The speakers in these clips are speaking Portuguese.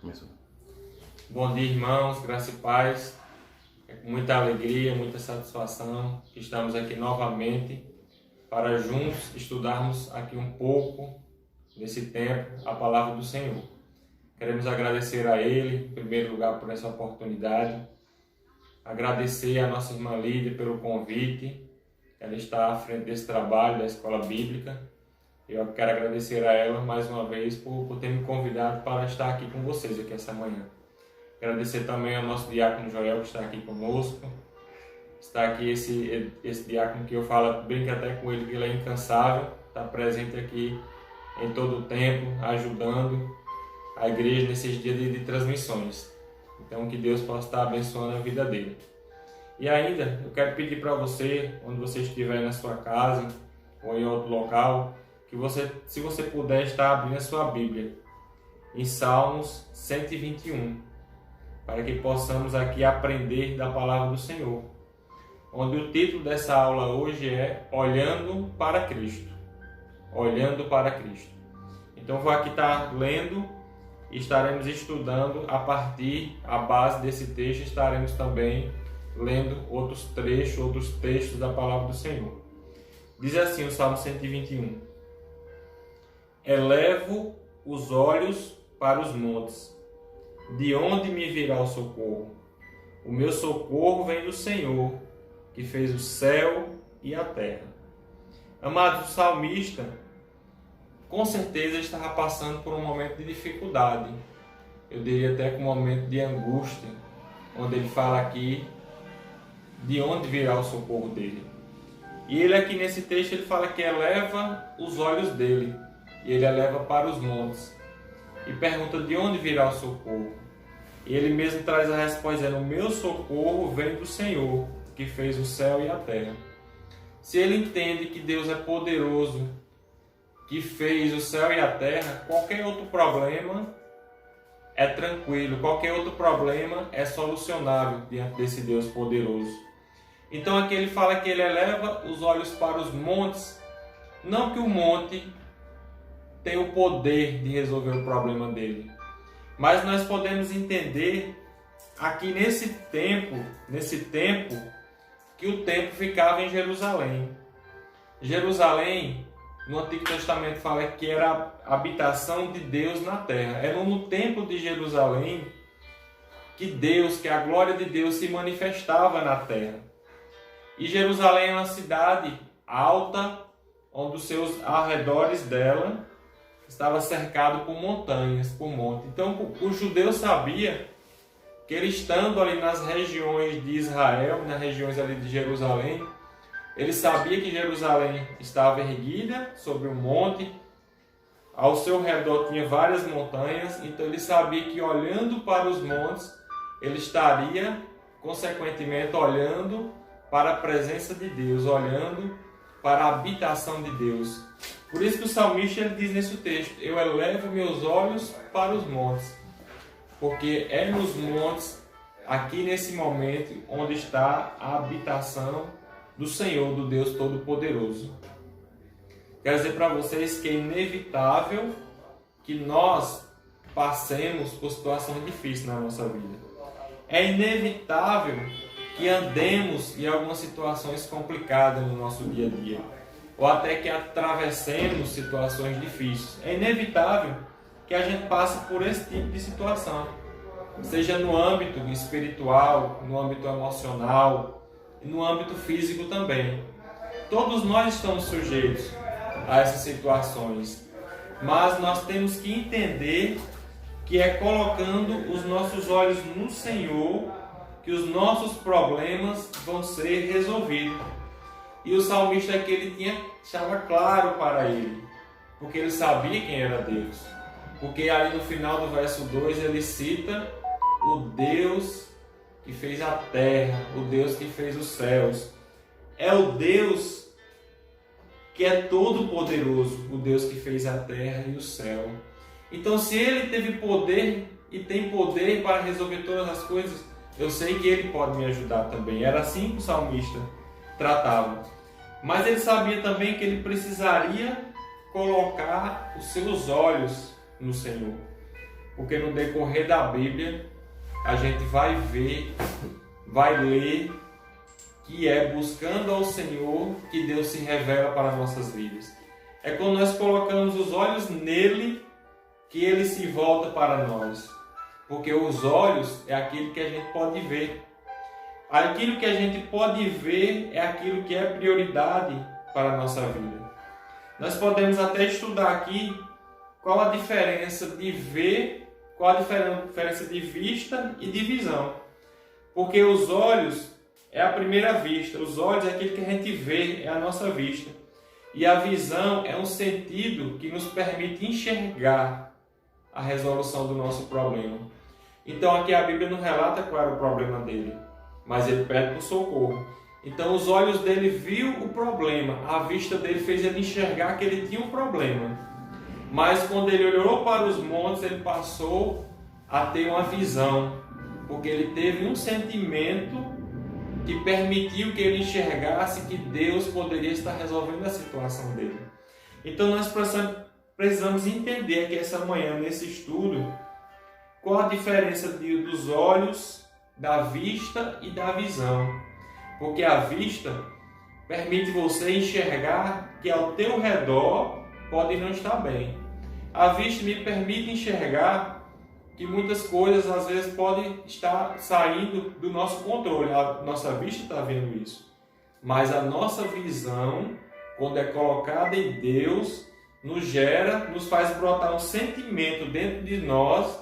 Começou. Bom dia, irmãos, graça e paz. É com muita alegria, muita satisfação que estamos aqui novamente para juntos estudarmos aqui um pouco, nesse tempo, a palavra do Senhor. Queremos agradecer a Ele, em primeiro lugar, por essa oportunidade. Agradecer a nossa irmã Lídia pelo convite. Ela está à frente desse trabalho da Escola Bíblica. Eu quero agradecer a ela mais uma vez por ter me convidado para estar aqui com vocês aqui essa manhã. Agradecer também ao nosso diácono Joel que está aqui conosco. Está aqui esse diácono que eu falo, brinco até com ele, que ele é incansável, está presente aqui em todo o tempo, ajudando a igreja nesses dias de transmissões. Então que Deus possa estar abençoando a vida dele. E ainda, eu quero pedir para você, onde você estiver na sua casa ou em outro local, que você, se você puder, estar abrindo a sua Bíblia em Salmos 121, para que possamos aqui aprender da palavra do Senhor, onde o título dessa aula hoje é Olhando para Cristo. Olhando para Cristo. Então vou aqui estar lendo e estaremos estudando a base desse texto, estaremos também lendo outros textos da palavra do Senhor. Diz assim o Salmo 121. Elevo os olhos para os montes. De onde me virá o socorro? O meu socorro vem do Senhor, que fez o céu e a terra. Amados, o salmista, com certeza estava passando por um momento de dificuldade. Eu diria até que um momento de angústia, onde ele fala aqui de onde virá o socorro dele. E ele aqui nesse texto ele fala que eleva os olhos dele. E ele eleva para os montes. E pergunta de onde virá o socorro. E ele mesmo traz a resposta dizendo: o meu socorro vem do Senhor, que fez o céu e a terra. Se ele entende que Deus é poderoso, que fez o céu e a terra, qualquer outro problema é tranquilo, qualquer outro problema é solucionável diante desse Deus poderoso. Então aqui ele fala que ele eleva os olhos para os montes, não que o monte tem o poder de resolver o problema dele, mas nós podemos entender aqui nesse tempo que o templo ficava em Jerusalém. Jerusalém, no Antigo Testamento fala que era a habitação de Deus na terra. Era no templo de Jerusalém que a glória de Deus se manifestava na terra. E Jerusalém é uma cidade alta, onde os seus arredores dela estava cercado por montanhas, por monte. Então o judeu sabia que ele estando ali nas regiões de Israel, nas regiões ali de Jerusalém, ele sabia que Jerusalém estava erguida sobre um monte, ao seu redor tinha várias montanhas, então ele sabia que olhando para os montes, ele estaria, consequentemente, olhando para a presença de Deus, olhando para a habitação de Deus. Por isso que o salmista ele diz nesse texto: eu elevo meus olhos para os montes, porque é nos montes, aqui nesse momento, onde está a habitação do Senhor, do Deus Todo-Poderoso. Quero dizer para vocês que é inevitável que nós passemos por situações difíceis na nossa vida. É inevitável que andemos em algumas situações complicadas no nosso dia a dia, ou até que atravessemos situações difíceis. É inevitável que a gente passe por esse tipo de situação, seja no âmbito espiritual, no âmbito emocional e no âmbito físico também. Todos nós estamos sujeitos a essas situações, mas nós temos que entender que é colocando os nossos olhos no Senhor que os nossos problemas vão ser resolvidos. E o salmista aqui ele estava claro para ele, porque ele sabia quem era Deus. Porque ali no final do verso 2 ele cita o Deus que fez a terra, o Deus que fez os céus. É o Deus que é todo poderoso, o Deus que fez a terra e o céu. Então se ele teve poder e tem poder para resolver todas as coisas, eu sei que ele pode me ajudar também. Era assim que o salmista tratava. Mas ele sabia também que ele precisaria colocar os seus olhos no Senhor. porque no decorrer da Bíblia a gente vai ver, vai ler que é buscando ao Senhor que Deus se revela para nossas vidas. É quando nós colocamos os olhos nele que ele se volta para nós. Porque os olhos é aquilo que a gente pode ver. Aquilo que a gente pode ver é aquilo que é prioridade para a nossa vida. Nós podemos até estudar aqui qual a diferença de ver, qual a diferença de vista e de visão. Porque os olhos é a primeira vista, os olhos é aquilo que a gente vê, é a nossa vista. E a visão é um sentido que nos permite enxergar a resolução do nosso problema. Então aqui a Bíblia não relata qual era o problema dele, mas ele pede por socorro. Então os olhos dele viu o problema, a vista dele fez ele enxergar que ele tinha um problema. Mas quando ele olhou para os montes, ele passou a ter uma visão, porque ele teve um sentimento que permitiu que ele enxergasse que Deus poderia estar resolvendo a situação dele. Então nós precisamos entender aqui essa manhã, nesse estudo, qual a diferença dos olhos, da vista e da visão. Porque a vista permite você enxergar que ao teu redor pode não estar bem. A vista me permite enxergar que muitas coisas às vezes podem estar saindo do nosso controle. A nossa vista está vendo isso. Mas a nossa visão, quando é colocada em Deus, nos faz brotar um sentimento dentro de nós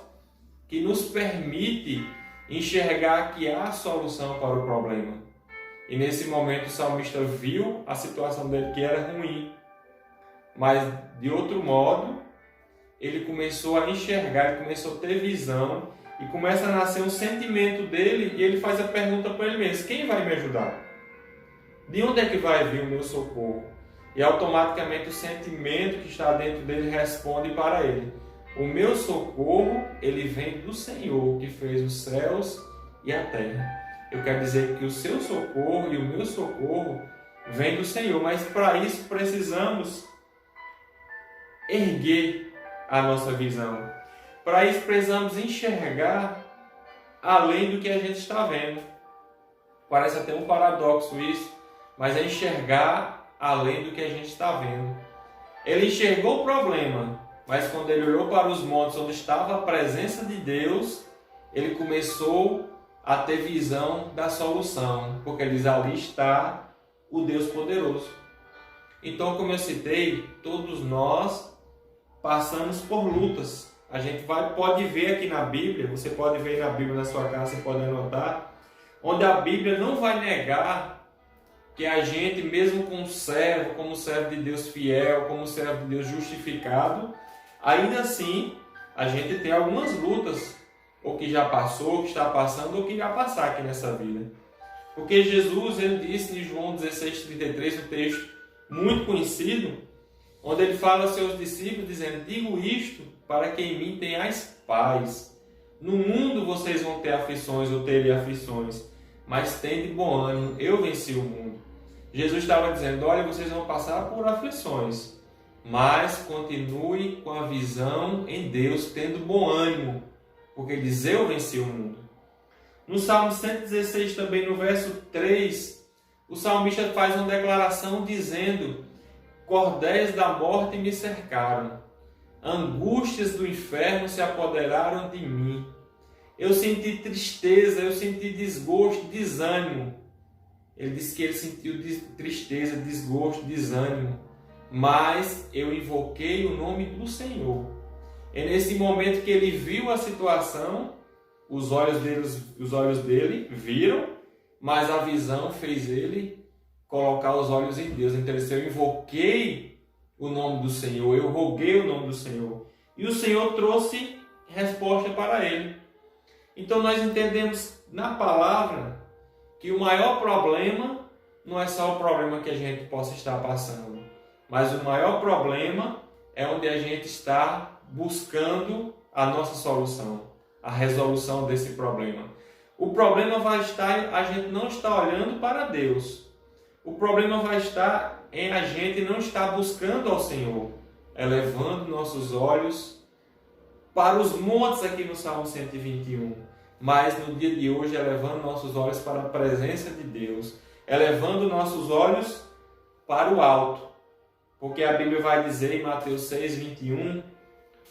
que nos permite enxergar que há solução para o problema. E nesse momento o salmista viu a situação dele que era ruim, mas de outro modo ele começou a enxergar, ele começou a ter visão e começa a nascer um sentimento dele e ele faz a pergunta para ele mesmo: quem vai me ajudar? De onde é que vai vir o meu socorro? E automaticamente o sentimento que está dentro dele responde para ele: o meu socorro, ele vem do Senhor, que fez os céus e a terra. Eu quero dizer que o seu socorro e o meu socorro vem do Senhor, mas para isso precisamos erguer a nossa visão. Para isso precisamos enxergar além do que a gente está vendo. Parece até um paradoxo isso, mas é enxergar além do que a gente está vendo. Ele enxergou o problema, mas quando ele olhou para os montes onde estava a presença de Deus, ele começou a ter visão da solução, porque ele diz: ali está o Deus poderoso. Então, como eu citei, todos nós passamos por lutas. A gente pode ver aqui na Bíblia, você pode ver na Bíblia na sua casa, você pode anotar, onde a Bíblia não vai negar que a gente, mesmo como servo de Deus fiel, como servo de Deus justificado, ainda assim a gente tem algumas lutas, ou que já passou, ou que está passando, ou que irá passar aqui nessa vida. Porque Jesus, ele disse em João 16:33, um texto muito conhecido, onde ele fala aos seus discípulos, dizendo: digo isto para que em mim tenhais paz. No mundo vocês vão ter aflições, ou terem aflições, mas tende bom ânimo, eu venci o mundo. Jesus estava dizendo: olha, vocês vão passar por aflições, mas continue com a visão em Deus, tendo bom ânimo, porque ele diz: eu venci o mundo. No Salmo 116, também no verso 3, o salmista faz uma declaração dizendo: cordéis da morte me cercaram, angústias do inferno se apoderaram de mim. Eu senti tristeza, eu senti desgosto, desânimo. Ele disse que ele sentiu tristeza, desgosto, desânimo, mas eu invoquei o nome do Senhor. É nesse momento que ele viu a situação, os olhos dele viram, mas a visão fez ele colocar os olhos em Deus. Então ele disse: eu invoquei o nome do Senhor, eu roguei o nome do Senhor. E o Senhor trouxe resposta para ele. Então nós entendemos na palavra que o maior problema não é só o problema que a gente possa estar passando, mas o maior problema é onde a gente está buscando a nossa solução, a resolução desse problema. O problema vai estar, a gente não está olhando para Deus. O problema vai estar em a gente não estar buscando ao Senhor, elevando nossos olhos para os montes aqui no Salmo 121, mas no dia de hoje elevando nossos olhos para a presença de Deus, elevando nossos olhos para o alto, porque a Bíblia vai dizer em Mateus 6:21,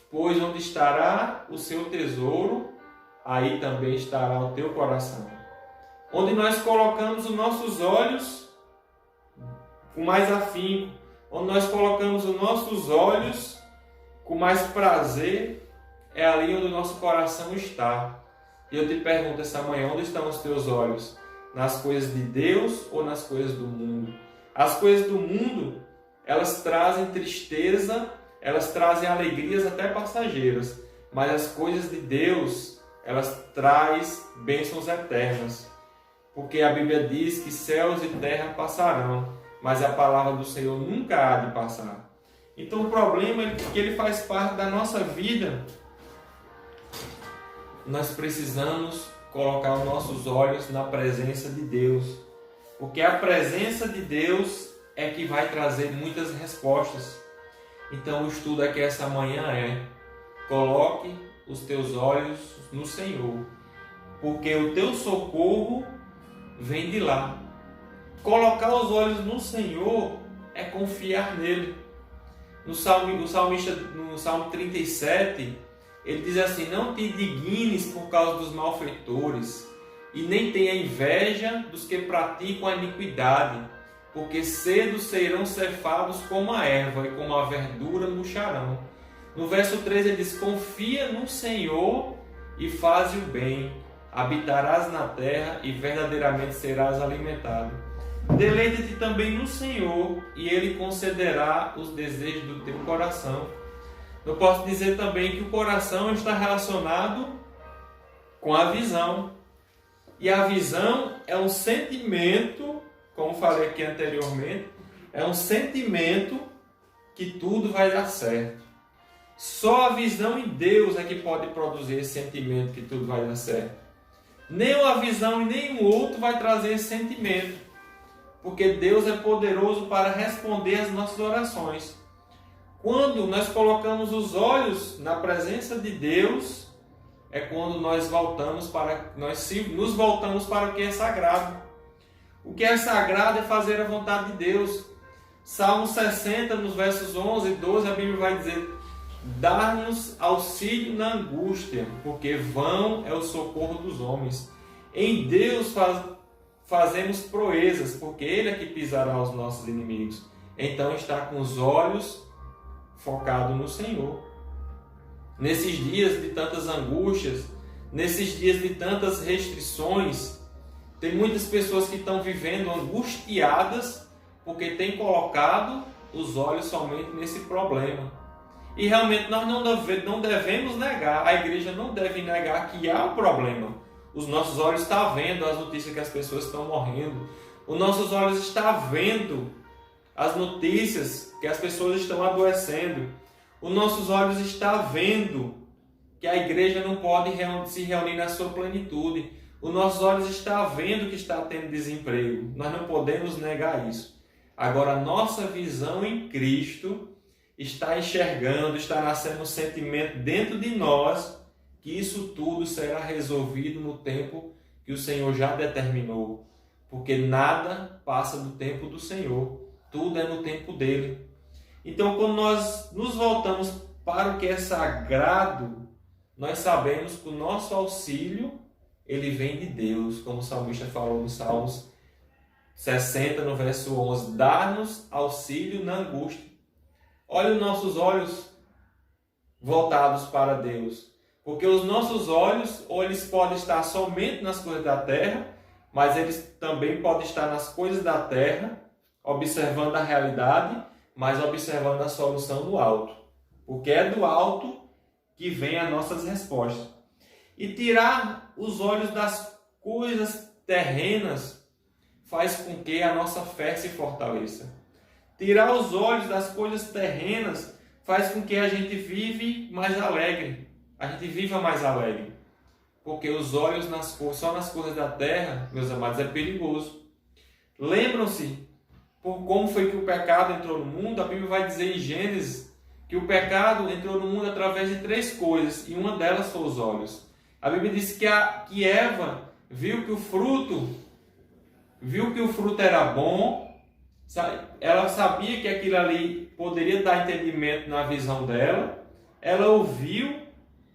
pois onde estará o seu tesouro, aí também estará o teu coração. Onde nós colocamos os nossos olhos com mais afinco, onde nós colocamos os nossos olhos com mais prazer, é ali onde o nosso coração está. E eu te pergunto essa manhã, onde estão os teus olhos? Nas coisas de Deus ou nas coisas do mundo? As coisas do mundo, elas trazem tristeza, elas trazem alegrias até passageiras, mas as coisas de Deus, elas trazem bênçãos eternas. Porque a Bíblia diz que céus e terra passarão, mas a palavra do Senhor nunca há de passar. Então o problema é que ele faz parte da nossa vida. Nós precisamos colocar os nossos olhos na presença de Deus, porque a presença de Deus é que vai trazer muitas respostas. Então o estudo aqui essa manhã é: coloque os teus olhos no Senhor, porque o teu socorro vem de lá. Colocar os olhos no Senhor é confiar nele. No Salmo 37, ele diz assim: não te indignes por causa dos malfeitores, e nem tenha inveja dos que praticam a iniquidade, porque cedo serão cefados como a erva, e como a verdura murcharão. No verso 3 ele diz: confia no Senhor e faze o bem, habitarás na terra e verdadeiramente serás alimentado. Deleita-te também no Senhor, e Ele concederá os desejos do teu coração. Eu posso dizer também que o coração está relacionado com a visão. E a visão é um sentimento, como falei aqui anteriormente, é um sentimento que tudo vai dar certo. Só a visão em Deus é que pode produzir esse sentimento que tudo vai dar certo. Nem uma visão e nenhum outro vai trazer esse sentimento. Porque Deus é poderoso para responder às nossas orações. Quando nós colocamos os olhos na presença de Deus, é quando nós voltamos para o que é sagrado. O que é sagrado é fazer a vontade de Deus. Salmo 60, nos versos 11 e 12, a Bíblia vai dizer: dar-nos auxílio na angústia, porque vão é o socorro dos homens. Em Deus fazemos proezas, porque Ele é que pisará os nossos inimigos. Então está com os olhos focados no Senhor. Nesses dias de tantas angústias, nesses dias de tantas restrições, tem muitas pessoas que estão vivendo angustiadas porque têm colocado os olhos somente nesse problema. E realmente nós não devemos negar, a igreja não deve negar que há um problema. Os nossos olhos estão vendo as notícias que as pessoas estão morrendo. Os nossos olhos estão vendo as notícias que as pessoas estão adoecendo. Os nossos olhos estão vendo que a igreja não pode se reunir na sua plenitude. Os nossos olhos estão vendo que está tendo desemprego. Nós não podemos negar isso. Agora, a nossa visão em Cristo está enxergando, está nascendo um sentimento dentro de nós que isso tudo será resolvido no tempo que o Senhor já determinou. Porque nada passa do tempo do Senhor. Tudo é no tempo dele. Então, quando nós nos voltamos para o que é sagrado, nós sabemos que o nosso auxílio, ele vem de Deus. Como o salmista falou no Salmos 60, no verso 11. Dá-nos auxílio na angústia. Olha os nossos olhos voltados para Deus. Porque os nossos olhos, ou eles podem estar somente nas coisas da terra, mas eles também podem estar nas coisas da terra, observando a realidade, mas observando a solução do alto. Porque é do alto que vem as nossas respostas. E tirar os olhos das coisas terrenas faz com que a nossa fé se fortaleça. Tirar os olhos das coisas terrenas faz com que a gente vive mais alegre. A gente viva mais alegre. Porque os olhos só nas coisas da terra, meus amados, é perigoso. Lembram-se por como foi que o pecado entrou no mundo? A Bíblia vai dizer em Gênesis que o pecado entrou no mundo através de 3 coisas, e uma delas foi os olhos. A Bíblia diz que Eva viu que o fruto era bom, ela sabia que aquilo ali poderia dar entendimento na visão dela, ela ouviu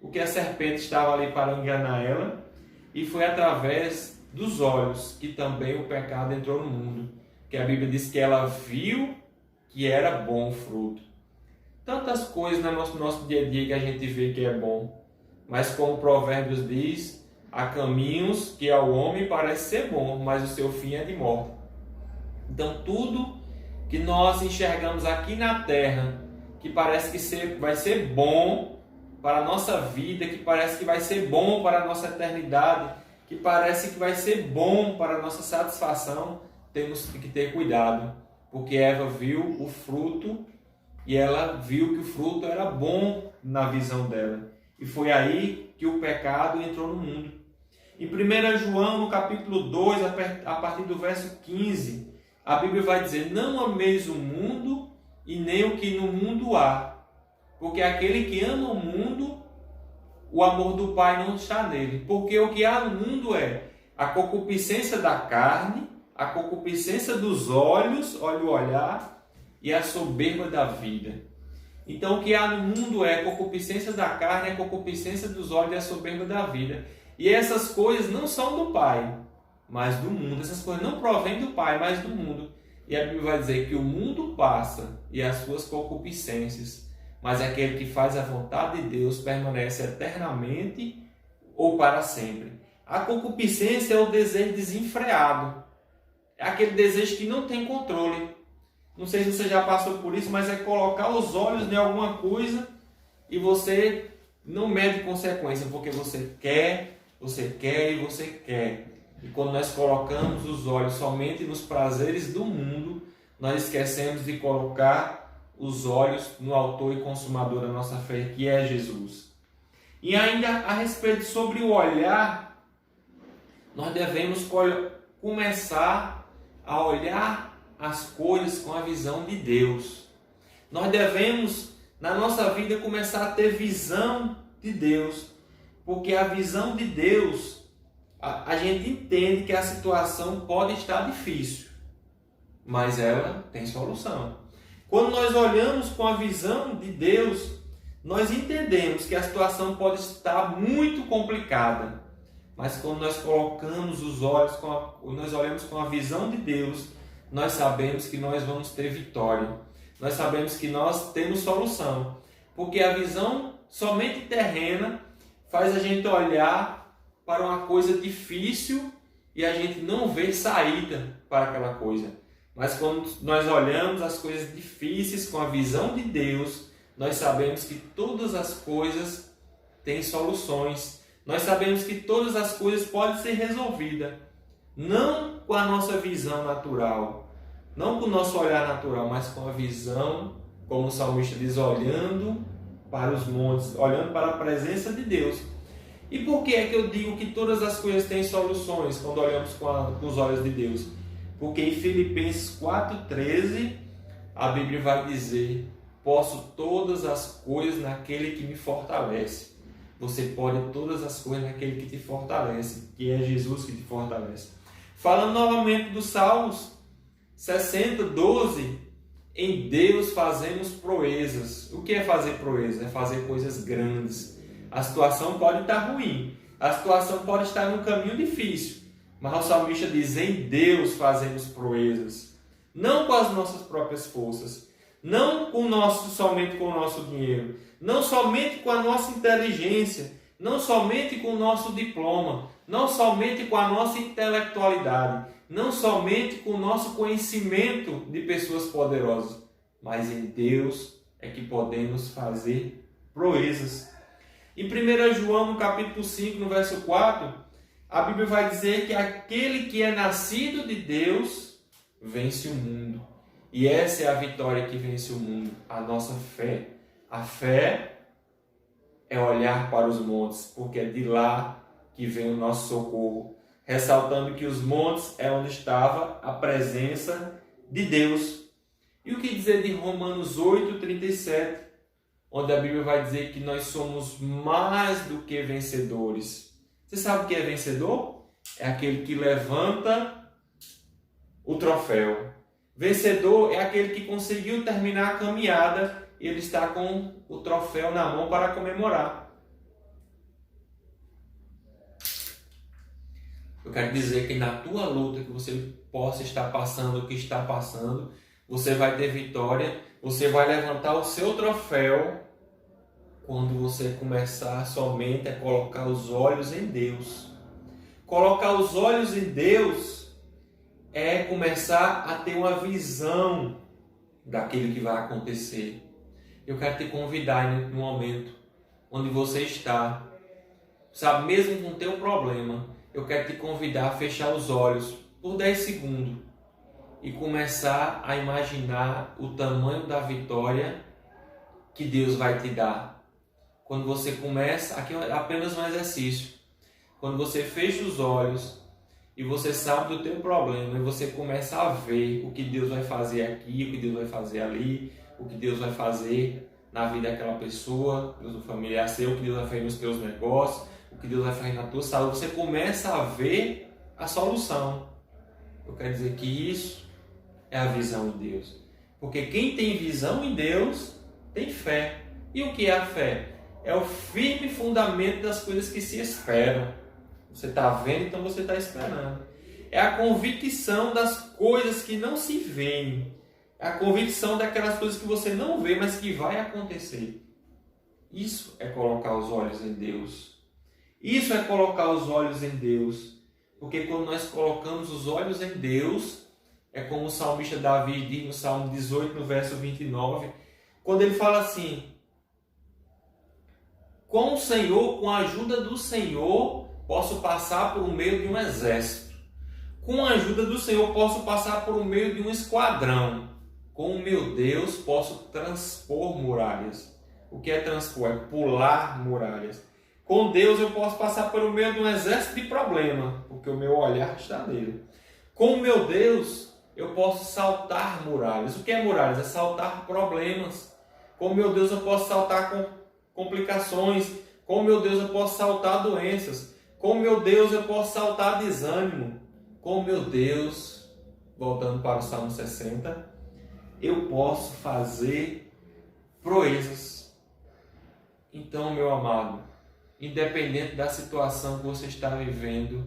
o que a serpente estava ali para enganar ela, e foi através dos olhos que também o pecado entrou no mundo, que a Bíblia diz que ela viu que era bom o fruto. Tantas coisas no nosso dia a dia que a gente vê que é bom, mas como Provérbios diz, há caminhos que ao homem parece ser bom, mas o seu fim é de morte. Então tudo que nós enxergamos aqui na terra, que parece que vai ser bom para a nossa vida, que parece que vai ser bom para a nossa eternidade, que parece que vai ser bom para a nossa satisfação, temos que ter cuidado, porque Eva viu o fruto e ela viu que o fruto era bom na visão dela. E foi aí que o pecado entrou no mundo. Em 1 João, no capítulo 2, a partir do verso 15, a Bíblia vai dizer: não ameis o mundo e nem o que no mundo há, porque aquele que ama o mundo, o amor do Pai não está nele. Porque o que há no mundo é a concupiscência da carne, a concupiscência dos olhos, olha o olhar, e a soberba da vida. Então o que há no mundo é a concupiscência da carne, a concupiscência dos olhos e a soberba da vida. E essas coisas não são do Pai, mas do mundo. Essas coisas não provêm do Pai, mas do mundo. E a Bíblia vai dizer que o mundo passa e as suas concupiscências, mas aquele que faz a vontade de Deus permanece eternamente ou para sempre. A concupiscência é o desejo desenfreado. É aquele desejo que não tem controle. Não sei se você já passou por isso, mas é colocar os olhos em alguma coisa e você não mede consequência, porque você quer e você quer. E quando nós colocamos os olhos somente nos prazeres do mundo, nós esquecemos de colocar os olhos no autor e consumador da nossa fé, que é Jesus. E ainda a respeito sobre o olhar, nós devemos começar a olhar as coisas com a visão de Deus. Nós devemos, na nossa vida, começar a ter visão de Deus, porque a visão de Deus, a gente entende que a situação pode estar difícil, mas ela tem solução. Quando nós olhamos com a visão de Deus, nós entendemos que a situação pode estar muito complicada, mas quando nós colocamos os olhos, nós olhamos com a visão de Deus, nós sabemos que nós vamos ter vitória. Nós sabemos que nós temos solução, porque a visão somente terrena faz a gente olhar para uma coisa difícil e a gente não vê saída para aquela coisa. Mas quando nós olhamos as coisas difíceis com a visão de Deus, nós sabemos que todas as coisas têm soluções. Nós sabemos que todas as coisas podem ser resolvidas. Não com a nossa visão natural, não com o nosso olhar natural, mas com a visão, como o salmista diz, olhando para os montes, olhando para a presença de Deus. E por que é que eu digo que todas as coisas têm soluções quando olhamos com os olhos de Deus? Porque em Filipenses 4,13 a Bíblia vai dizer: posso todas as coisas naquele que me fortalece. Você pode todas as coisas naquele que te fortalece, que é Jesus que te fortalece. Falando novamente dos Salmos 60:12, em Deus fazemos proezas. O que é fazer proezas? É fazer coisas grandes. A situação pode estar ruim, a situação pode estar num caminho difícil, mas o salmista diz: em Deus fazemos proezas. Não com as nossas próprias forças, não somente com o nosso dinheiro, não somente com a nossa inteligência, não somente com o nosso diploma, não somente com a nossa intelectualidade, não somente com o nosso conhecimento de pessoas poderosas, mas em Deus é que podemos fazer proezas. Em 1 João, no capítulo 5, no verso 4, a Bíblia vai dizer que aquele que é nascido de Deus vence o mundo. E essa é a vitória que vence o mundo, a nossa fé. A fé é olhar para os montes, porque é de lá que vem o nosso socorro. Ressaltando que os montes é onde estava a presença de Deus. E o que dizer de Romanos 8:37? onde a Bíblia vai dizer que nós somos mais do que vencedores. Você sabe o que é vencedor? É aquele que levanta o troféu. Vencedor é aquele que conseguiu terminar a caminhada e ele está com o troféu na mão para comemorar. Eu quero dizer que na tua luta que você possa estar passando, o que está passando, você vai ter vitória, você vai levantar o seu troféu quando você começar somente a colocar os olhos em Deus. Colocar os olhos em Deus é começar a ter uma visão daquilo que vai acontecer. Eu quero te convidar no momento onde você está, sabe, mesmo com o teu problema, eu quero te convidar a fechar os olhos por 10 segundos e começar a imaginar o tamanho da vitória que Deus vai te dar. Quando você começa, aqui é apenas um exercício, quando você fecha os olhos e você sabe do teu problema e você começa a ver o que Deus vai fazer aqui, o que Deus vai fazer ali, o que Deus vai fazer na vida daquela pessoa, do familiar seu, o que Deus vai fazer nos teus negócios, o que Deus vai fazer na tua saúde, você começa a ver a solução. Eu quero dizer que isso é a visão em Deus. Porque quem tem visão em Deus tem fé. E o que é a fé? É o firme fundamento das coisas que se esperam. Você está vendo, então você está esperando. É a convicção das coisas que não se veem. É a convicção daquelas coisas que você não vê, mas que vai acontecer. Isso é colocar os olhos em Deus. Isso é colocar os olhos em Deus. Porque quando nós colocamos os olhos em Deus, é como o salmista Davi diz no Salmo 18, no verso 29, quando ele fala assim: com o Senhor, com a ajuda do Senhor, posso passar por meio de um exército. Com a ajuda do Senhor, posso passar por meio de um esquadrão. Com o meu Deus, posso transpor muralhas. O que é transpor? É pular muralhas. Com Deus, eu posso passar por meio de um exército de problema, porque o meu olhar está nele. Com o meu Deus, eu posso saltar muralhas. O que é muralhas? É saltar problemas. Com o meu Deus, eu posso saltar complicações. Com o meu Deus, eu posso saltar doenças. Com o meu Deus, eu posso saltar desânimo. Com o meu Deus, voltando para o Salmo 60, eu posso fazer proezas. Então, meu amado, independente da situação que você está vivendo,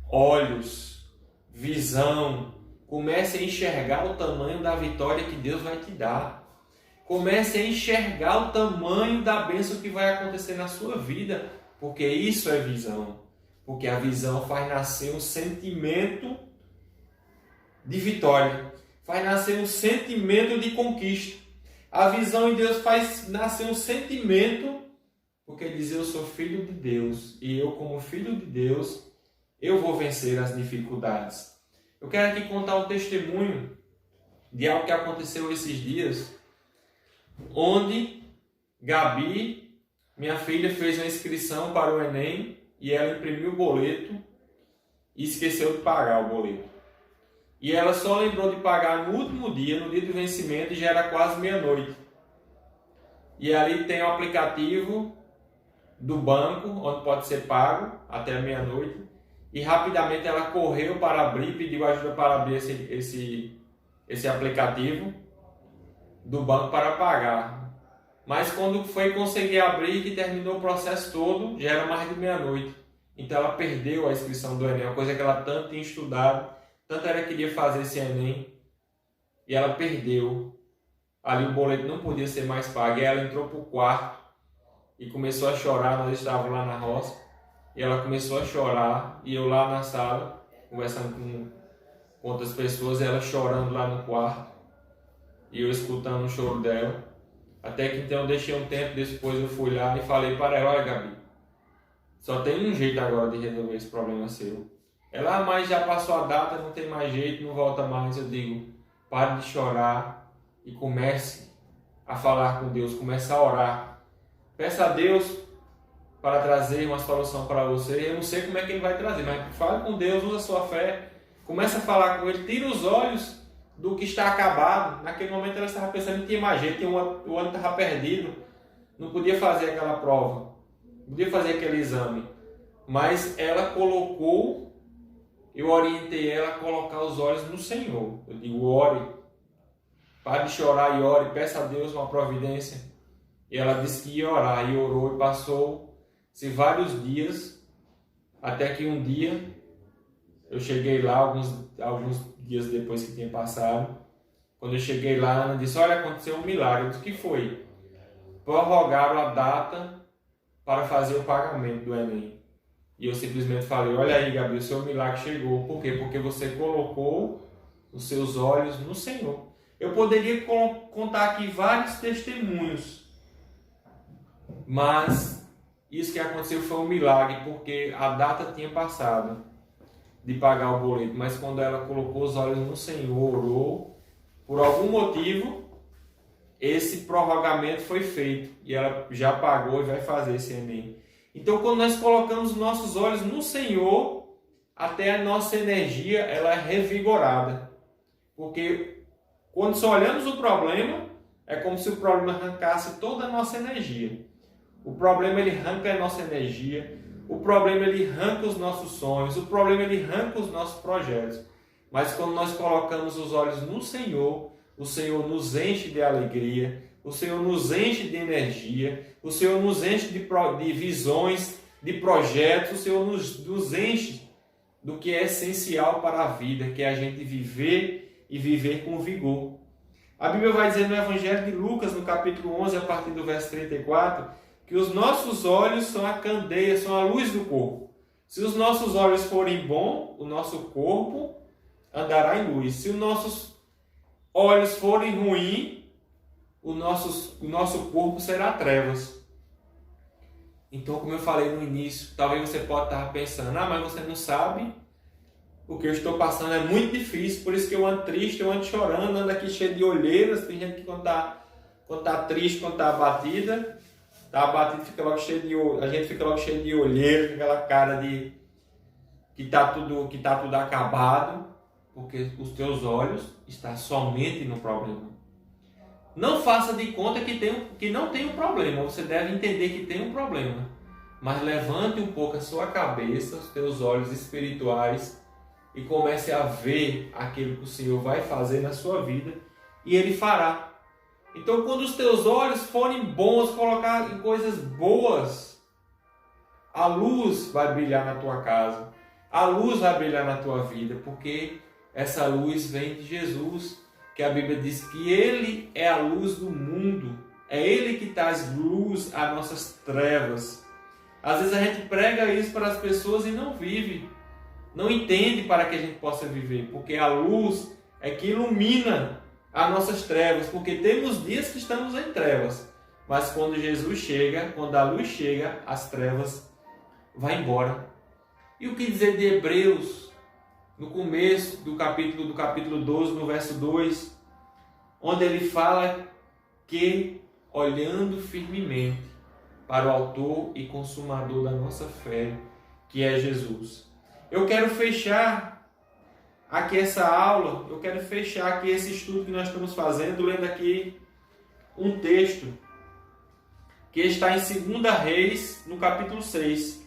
olhos, visão, comece a enxergar o tamanho da vitória que Deus vai te dar. Comece a enxergar o tamanho da bênção que vai acontecer na sua vida, porque isso é visão. Porque a visão faz nascer um sentimento de vitória, faz nascer um sentimento de conquista. A visão em Deus faz nascer um sentimento, porque diz: eu sou filho de Deus, e eu, como filho de Deus, eu vou vencer as dificuldades. Eu quero aqui contar um testemunho de algo que aconteceu esses dias, onde Gabi, minha filha, fez uma inscrição para o Enem e ela imprimiu o boleto e esqueceu de pagar o boleto. E ela só lembrou de pagar no último dia, no dia do vencimento, e já era quase meia-noite. E ali tem o aplicativo do banco, onde pode ser pago até meia-noite. E rapidamente ela correu para abrir, pediu ajuda para abrir esse aplicativo do banco para pagar. Mas quando foi conseguir abrir, que terminou o processo todo, já era mais de meia-noite. Então ela perdeu a inscrição do Enem, uma coisa que ela tanto tinha estudado, tanto ela queria fazer esse Enem, e ela perdeu. Ali o boleto não podia ser mais pago, e ela entrou para o quarto e começou a chorar. Nós estávamos lá na roça, e ela começou a chorar, e eu lá na sala, conversando com outras pessoas, ela chorando lá no quarto, e eu escutando o choro dela. Até que então eu deixei um tempo, depois eu fui lá e falei para ela: olha, Gabi, só tem um jeito agora de resolver esse problema seu. Ela: mas já passou a data, não tem mais jeito, não volta mais. Eu digo: pare de chorar e comece a falar com Deus, comece a orar. Peça a Deus para trazer uma solução para você. Eu não sei como é que Ele vai trazer, mas fale com Deus, usa a sua fé, comece a falar com Ele, tira os olhos do que está acabado. Naquele momento ela estava pensando que tinha mais jeito, o ano estava perdido, não podia fazer aquela prova, não podia fazer aquele exame. Mas ela colocou, eu orientei ela a colocar os olhos no Senhor. Eu digo, ore, pare de chorar e ore, peça a Deus uma providência. E ela disse que ia orar, e orou, e passou-se vários dias, até que um dia, eu cheguei lá, alguns dias depois que tinha passado, quando eu cheguei lá, Ana disse, olha, aconteceu um milagre. Eu disse, o que foi? Prorrogaram a data para fazer o pagamento do Enem. E eu simplesmente falei, olha aí, Gabi, o seu milagre chegou. Por quê? Porque você colocou os seus olhos no Senhor. Eu poderia contar aqui vários testemunhos, mas isso que aconteceu foi um milagre, porque a data tinha passado de pagar o boleto, mas quando ela colocou os olhos no Senhor, orou, por algum motivo, esse prorrogamento foi feito, e ela já pagou e vai fazer esse Enem. Então, quando nós colocamos nossos olhos no Senhor, até a nossa energia ela é revigorada. Porque quando só olhamos o problema, é como se o problema arrancasse toda a nossa energia. O problema ele arranca a nossa energia, o problema ele arranca os nossos sonhos, o problema ele arranca os nossos projetos. Mas quando nós colocamos os olhos no Senhor, o Senhor nos enche de alegria, o Senhor nos enche de energia, o Senhor nos enche de visões, de projetos, o Senhor nos enche do que é essencial para a vida, que é a gente viver e viver com vigor. A Bíblia vai dizer no Evangelho de Lucas, no capítulo 11, a partir do verso 34, que os nossos olhos são a candeia, são a luz do corpo. Se os nossos olhos forem bons, o nosso corpo andará em luz. Se os nossos olhos forem ruins, o nosso corpo será trevas. Então, como eu falei no início, talvez você possa estar pensando, mas você não sabe o que eu estou passando, é muito difícil, por isso que eu ando triste, eu ando chorando, ando aqui cheio de olheiras. Tem gente que quando está triste, quando está abatida, fica logo cheio de olheiras, a gente fica logo cheio de olheiras, com aquela cara de que está tudo acabado, porque os teus olhos estão somente no problema. Não faça de conta que não tem um problema. Você deve entender que tem um problema. Mas levante um pouco a sua cabeça, os teus olhos espirituais, e comece a ver aquilo que o Senhor vai fazer na sua vida. E Ele fará. Então, quando os teus olhos forem bons, colocar em coisas boas, a luz vai brilhar na tua casa. A luz vai brilhar na tua vida. Porque essa luz vem de Jesus. Que a Bíblia diz que Ele é a luz do mundo, é Ele que traz luz às nossas trevas. Às vezes a gente prega isso para as pessoas e não vive, não entende para que a gente possa viver, porque a luz é que ilumina as nossas trevas, porque temos dias que estamos em trevas, mas quando Jesus chega, quando a luz chega, as trevas vão embora. E o que dizer de Hebreus? No começo do capítulo 12, no verso 2, onde ele fala que, olhando firmemente para o autor e consumador da nossa fé, que é Jesus. Eu quero fechar aqui essa aula, eu quero fechar aqui esse estudo que nós estamos fazendo, lendo aqui um texto que está em 2 Reis, no capítulo 6.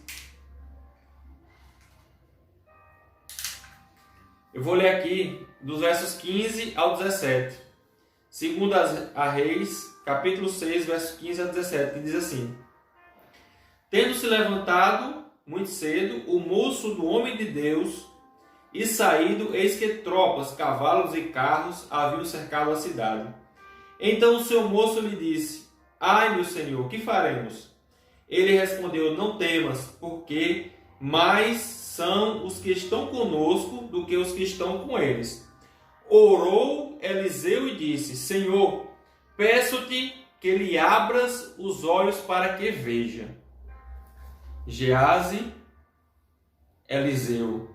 Eu vou ler aqui dos versos 15 ao 17. 2 Reis, capítulo 6, versos 15 a 17, que diz assim: Tendo se levantado muito cedo o moço do homem de Deus e saído, eis que tropas, cavalos e carros haviam cercado a cidade. Então o seu moço lhe disse: Ai, meu senhor, que faremos? Ele respondeu: Não temas, porque mais são os que estão conosco do que os que estão com eles. Orou Eliseu e disse: Senhor, peço-te que lhe abras os olhos para que veja. Geazi, Eliseu.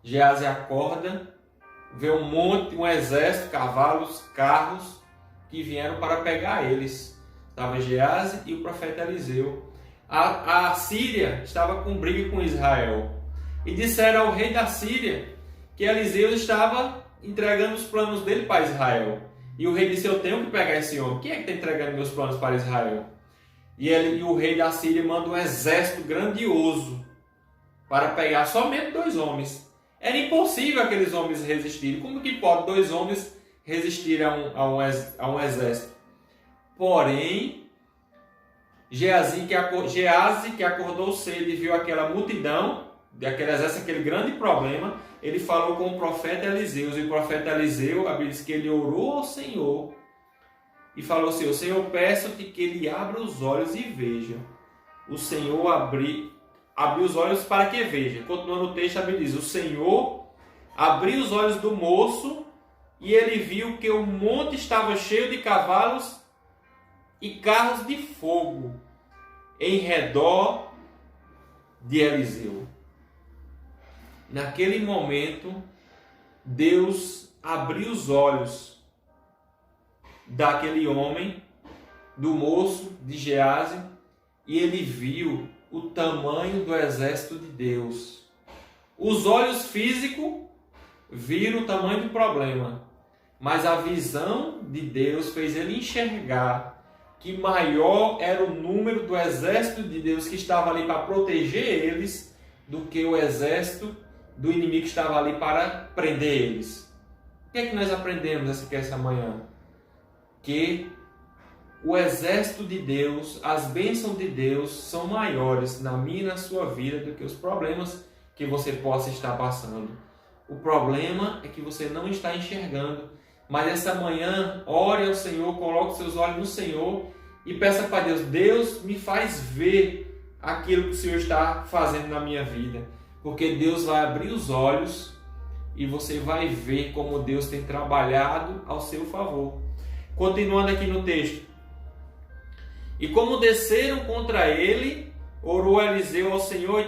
Geazi acorda, vê um exército, cavalos, carros, que vieram para pegar eles. Estava Geazi e o profeta Eliseu. A Síria estava com briga com Israel. E disseram ao rei da Síria que Eliseu estava entregando os planos dele para Israel. E o rei disse: Eu tenho que pegar esse homem. Quem é que está entregando meus planos para Israel? E o rei da Síria manda um exército grandioso para pegar somente 2 homens. Era impossível aqueles homens resistirem. Como que pode 2 homens resistir a um exército? Porém, Geazi, que acordou cedo e viu aquela multidão, aquele exército, aquele grande problema, ele falou com o profeta Eliseu. E o profeta Eliseu, a Bíblia diz que ele orou ao Senhor e falou assim: Senhor, peço-te que ele abra os olhos e veja. O Senhor abriu os olhos para que veja. Continuando o texto, a Bíblia diz: o Senhor abriu os olhos do moço e ele viu que o monte estava cheio de cavalos e carros de fogo em redor de Eliseu. Naquele momento, Deus abriu os olhos daquele homem, do moço de Geazi, e ele viu o tamanho do exército de Deus. Os olhos físicos viram o tamanho do problema, mas a visão de Deus fez ele enxergar que maior era o número do exército de Deus que estava ali para proteger eles do que o exército do inimigo que estava ali para prender eles. O que é que nós aprendemos essa manhã? Que o exército de Deus, as bênçãos de Deus são maiores na minha e na sua vida do que os problemas que você possa estar passando. O problema é que você não está enxergando. Mas essa manhã, ore ao Senhor, coloque seus olhos no Senhor e peça para Deus: Deus, me faz ver aquilo que o Senhor está fazendo na minha vida. Porque Deus vai abrir os olhos e você vai ver como Deus tem trabalhado ao seu favor. Continuando aqui no texto. E como desceram contra ele, orou Eliseu ao Senhor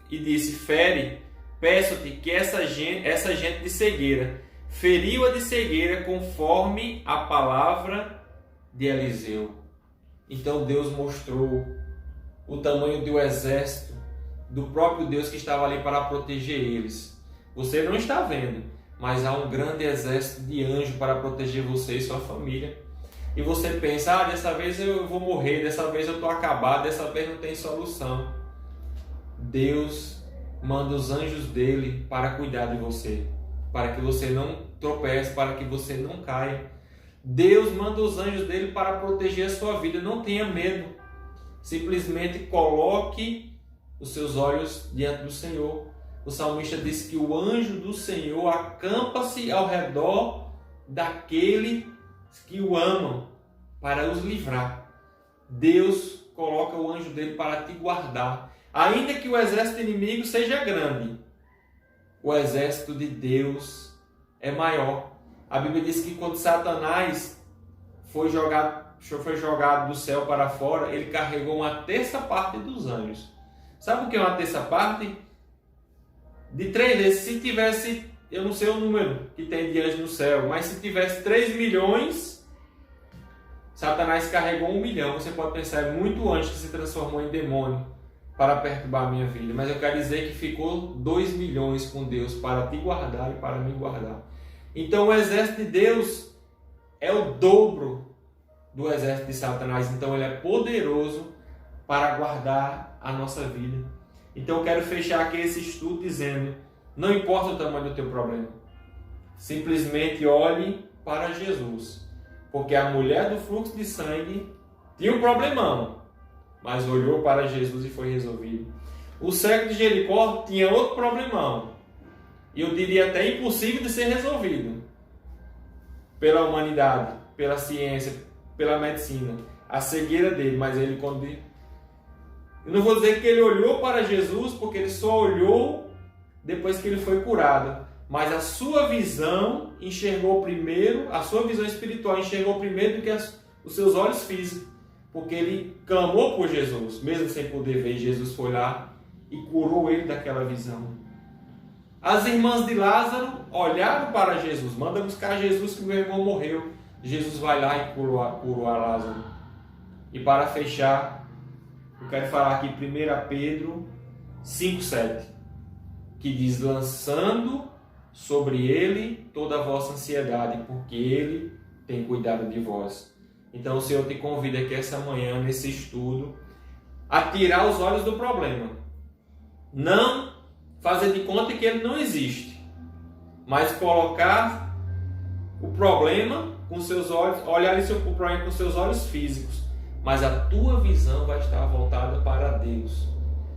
e disse: fere, peço-te que essa gente de cegueira, feriu-a de cegueira conforme a palavra de Eliseu. Então Deus mostrou o tamanho do exército do próprio Deus que estava ali para proteger eles. Você não está vendo, mas há um grande exército de anjos para proteger você e sua família. E você pensa: dessa vez eu vou morrer, dessa vez eu estou acabado, dessa vez não tem solução. Deus manda os anjos dele para cuidar de você, para que você não tropece, para que você não caia. Deus manda os anjos dele para proteger a sua vida. Não tenha medo. Simplesmente coloque os seus olhos diante do Senhor. O salmista diz que o anjo do Senhor acampa-se ao redor daqueles que o amam, para os livrar. Deus coloca o anjo dele para te guardar. Ainda que o exército inimigo seja grande, o exército de Deus é maior. A Bíblia diz que quando Satanás foi jogado do céu para fora, ele carregou 1/3 dos anjos. Sabe o que é 1/3? De 3 vezes. Se tivesse, eu não sei o número que tem de anjos no céu, mas se tivesse 3 milhões, Satanás carregou 1 milhão. Você pode pensar: é muito anjo que se transformou em demônio para perturbar a minha vida. Mas eu quero dizer que ficou 2 milhões com Deus para te guardar e para me guardar. Então o exército de Deus é o dobro do exército de Satanás. Então ele é poderoso para guardar a nossa vida. Então eu quero fechar aqui esse estudo dizendo: não importa o tamanho do teu problema, simplesmente olhe para Jesus. Porque a mulher do fluxo de sangue tinha um problemão, mas olhou para Jesus e foi resolvido. O cego de Jericó tinha outro problemão, e eu diria até impossível de ser resolvido pela humanidade, pela ciência, pela medicina. A cegueira dele, mas ele quando... Eu não vou dizer que ele olhou para Jesus, porque ele só olhou depois que ele foi curado. Mas a sua visão enxergou primeiro, a sua visão espiritual enxergou primeiro do que os seus olhos físicos. Porque ele clamou por Jesus, mesmo sem poder ver. Jesus foi lá e curou ele daquela visão. As irmãs de Lázaro olharam para Jesus. Manda buscar Jesus que meu irmão morreu. Jesus vai lá e curou a Lázaro. E para fechar, eu quero falar aqui 1 Pedro 5,7, que diz: lançando sobre ele toda a vossa ansiedade, porque ele tem cuidado de vós. Então o Senhor te convida aqui essa manhã, nesse estudo, a tirar os olhos do problema. Não fazer de conta que ele não existe, mas colocar o problema com seus olhos, olhar o problema com seus olhos físicos, mas a tua visão vai estar voltada para Deus.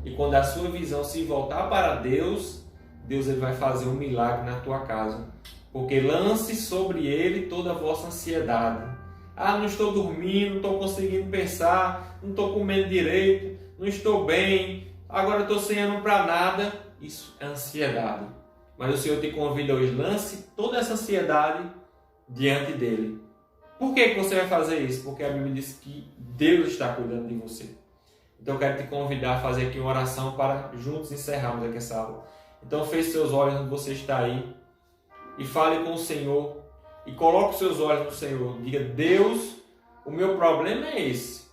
E quando a sua visão se voltar para Deus, Deus ele vai fazer um milagre na tua casa. Porque lance sobre ele toda a vossa ansiedade. Ah, não estou dormindo, não estou conseguindo pensar, não estou comendo direito, não estou bem, agora estou sem ânimo para nada. Isso é ansiedade. Mas o Senhor te convida hoje, lance toda essa ansiedade diante dele. Por que você vai fazer isso? Porque a Bíblia diz que Deus está cuidando de você. Então eu quero te convidar a fazer aqui uma oração para juntos encerrarmos aqui essa aula. Então feche seus olhos onde você está aí e fale com o Senhor e coloque os seus olhos no Senhor. Diga: Deus, o meu problema é esse,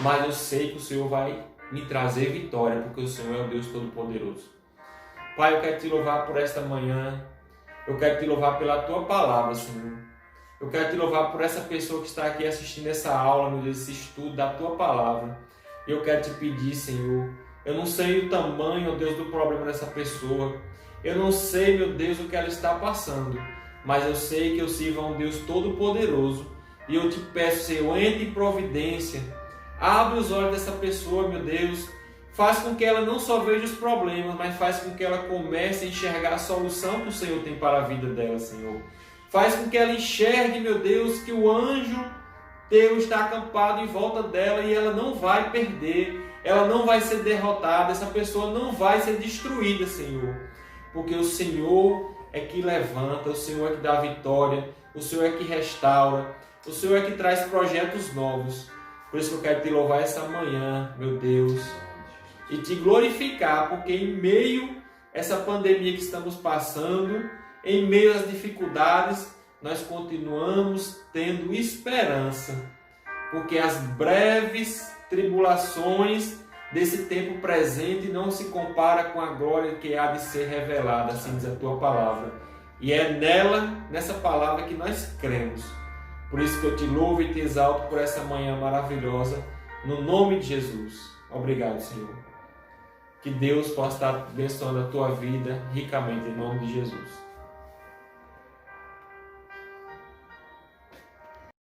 mas eu sei que o Senhor vai me trazer vitória, porque o Senhor é o Deus Todo-Poderoso. Pai, eu quero te louvar por esta manhã, eu quero te louvar pela tua palavra, Senhor. Eu quero te louvar por essa pessoa que está aqui assistindo essa aula, meu Deus, esse estudo da tua palavra. Eu quero te pedir, Senhor, eu não sei o tamanho, ó Deus, do problema dessa pessoa. Eu não sei, meu Deus, o que ela está passando, mas eu sei que eu sirvo a um Deus Todo-Poderoso e eu te peço, Senhor, entre em providência, abre os olhos dessa pessoa, meu Deus, faz com que ela não só veja os problemas, mas faz com que ela comece a enxergar a solução que o Senhor tem para a vida dela, Senhor. Faz com que ela enxergue, meu Deus, que o anjo teu está acampado em volta dela e ela não vai perder, ela não vai ser derrotada, essa pessoa não vai ser destruída, Senhor. Porque o Senhor é que levanta, o Senhor é que dá vitória, o Senhor é que restaura, o Senhor é que traz projetos novos. Por isso que eu quero te louvar essa manhã, meu Deus, e te glorificar, porque em meio a essa pandemia que estamos passando, em meio às dificuldades, nós continuamos tendo esperança, porque as breves tribulações desse tempo presente não se compara com a glória que há de ser revelada, assim diz a tua palavra. E é nessa palavra que nós cremos. Por isso que eu te louvo e te exalto por essa manhã maravilhosa, no nome de Jesus. Obrigado, Senhor. Que Deus possa estar abençoando a tua vida ricamente, em nome de Jesus.